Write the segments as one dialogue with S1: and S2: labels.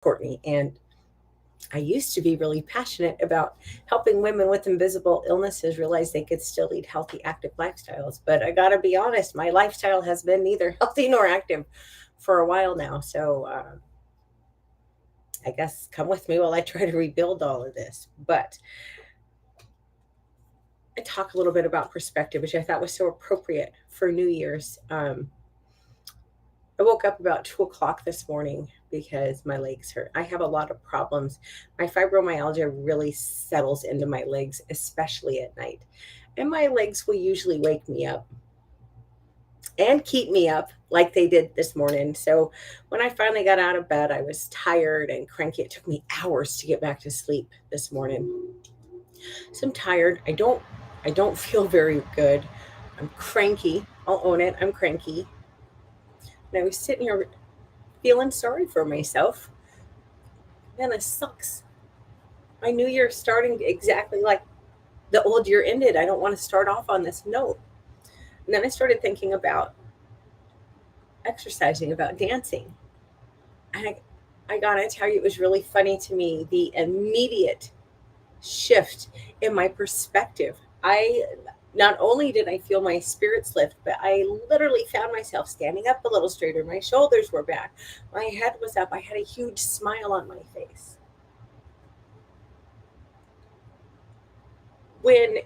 S1: Courtney, and I used to be really passionate about helping women with invisible illnesses realize they could still lead healthy, active lifestyles. But I gotta be honest, my lifestyle has been neither healthy nor active for a while now. So I guess come with me while I try to rebuild all of this. But I talk a little bit about perspective, which I thought was so appropriate for New Year's. I woke up about 2 o'clock this morning because my legs hurt. I have a lot of problems. My fibromyalgia really settles into my legs, especially at night. And my legs will usually wake me up and keep me up like they did this morning. So when I finally got out of bed, I was tired and cranky. It took me hours to get back to sleep this morning. So I'm tired. I don't feel very good. I'm cranky. I'll own it. I'm cranky. And I was sitting here feeling sorry for myself. Man, this sucks. My new year starting exactly like the old year ended. I don't want to start off on this note. And then I started thinking about exercising, about dancing. And I gotta tell you, it was really funny to me the immediate shift in my perspective. I not only did I feel my spirits lift, but I literally found myself standing up a little straighter. My shoulders were back. My head was up. I had a huge smile on my face. When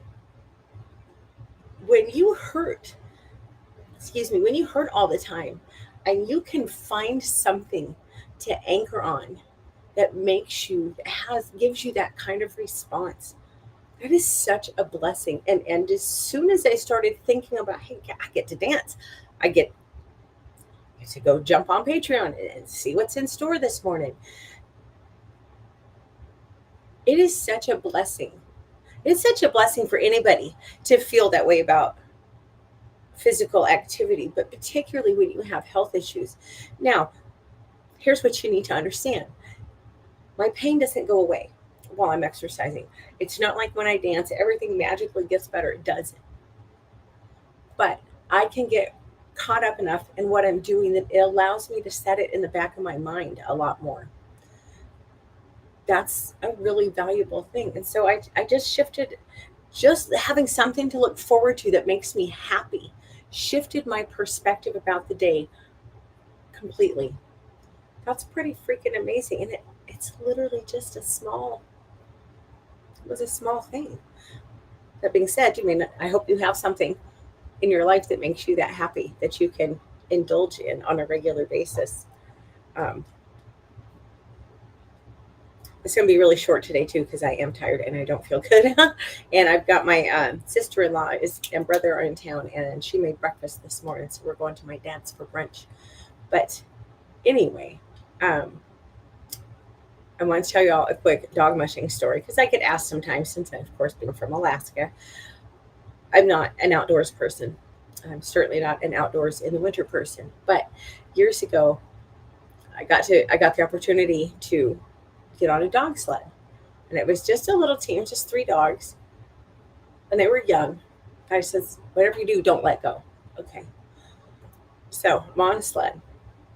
S1: when you hurt, when you hurt all the time and you can find something to anchor on that makes you has gives you that kind of response, that is such a blessing. And as soon as I started thinking about, hey, I get to dance, I get to go jump on Patreon and see what's in store this morning. It is such a blessing. It's such a blessing for anybody to feel that way about physical activity, but particularly when you have health issues. Now, here's what you need to understand: my pain doesn't go away while I'm exercising. It's not like when I dance, everything magically gets better. It doesn't. But I can get caught up enough in what I'm doing that it allows me to set it in the back of my mind a lot more. That's a really valuable thing. And so I just shifted, just having something to look forward to that makes me happy, shifted my perspective about the day completely. That's pretty freaking amazing. And it's literally just it was a small thing. That being said, I hope you have something in your life that makes you that happy that you can indulge in on a regular basis. Um, it's going to be really short today too because I am tired and I don't feel good. And I've got my sister-in-law and brother are in town, and she made breakfast this morning, so we're going to my dad's for brunch. But anyway, um, I want to tell you all a quick dog mushing story because I get asked sometimes, since I've of course been from Alaska. I'm not an outdoors person. I'm certainly not an outdoors in the winter person. But years ago, I got the opportunity to get on a dog sled, and it was just a little team, just three dogs, and they were young. I says, "Whatever you do, don't let go." Okay, so I'm on a sled.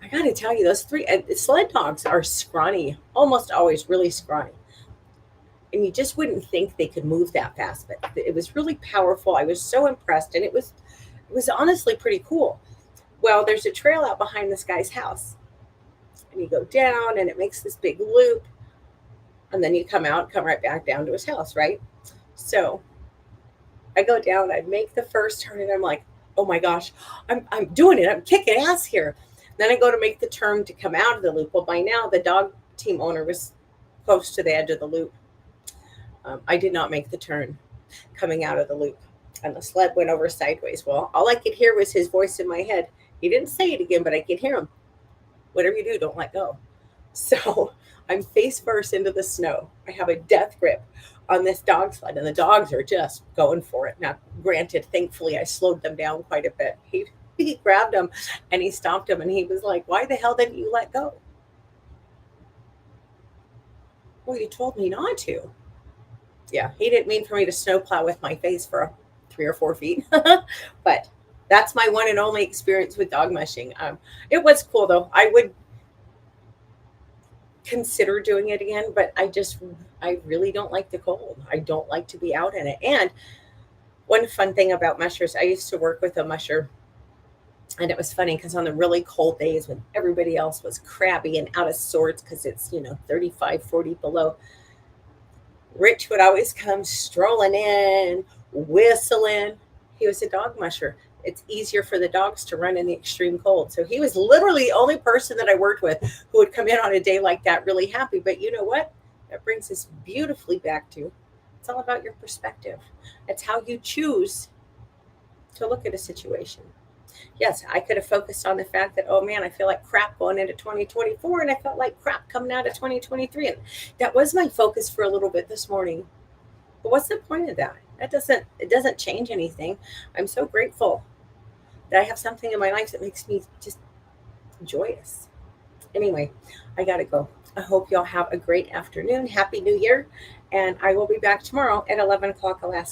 S1: I got to tell you, those three sled dogs are scrawny, almost always really scrawny, and you just wouldn't think they could move that fast. But it was really powerful. I was so impressed, and it was honestly pretty cool. Well, there's a trail out behind this guy's house, and you go down, and it makes this big loop, and then you come right back down to his house, right? So I go down, I make the first turn, and I'm like, oh my gosh, I'm doing it. I'm kicking ass here. Then I go to make the turn to come out of the loop. Well, by now the dog team owner was close to the edge of the loop. I did not make the turn coming out of the loop, and the sled went over sideways. Well, all I could hear was his voice in my head. He didn't say it again, but I could hear him. Whatever you do, don't let go. So I'm face first into the snow. I have a death grip on this dog sled, and the dogs are just going for it. Now, granted, thankfully, I slowed them down quite a bit. He grabbed them and he stomped them, and he was like, "Why the hell didn't you let go?" Well, you told me not to. Yeah, he didn't mean for me to snowplow with my face for 3 or 4 feet. But that's my one and only experience with dog mushing. It was cool though. consider doing it again, but I really don't like the cold. I don't like to be out in it. And one fun thing about mushers, I used to work with a musher, and it was funny because on the really cold days when everybody else was crabby and out of sorts because it's 35, 40 below, Rich would always come strolling in, whistling. He was a dog musher. It's easier for the dogs to run in the extreme cold. So he was literally the only person that I worked with who would come in on a day like that really happy. But you know what? That brings us beautifully back to it's all about your perspective. It's how you choose to look at a situation. Yes, I could have focused on the fact that, oh man, I feel like crap going into 2024, and I felt like crap coming out of 2023. And that was my focus for a little bit this morning. But what's the point of that? It doesn't change anything. I'm so grateful that I have something in my life that makes me just joyous. Anyway, I gotta go. I hope y'all have a great afternoon. Happy New Year. And I will be back tomorrow at 11 o'clock Alaska.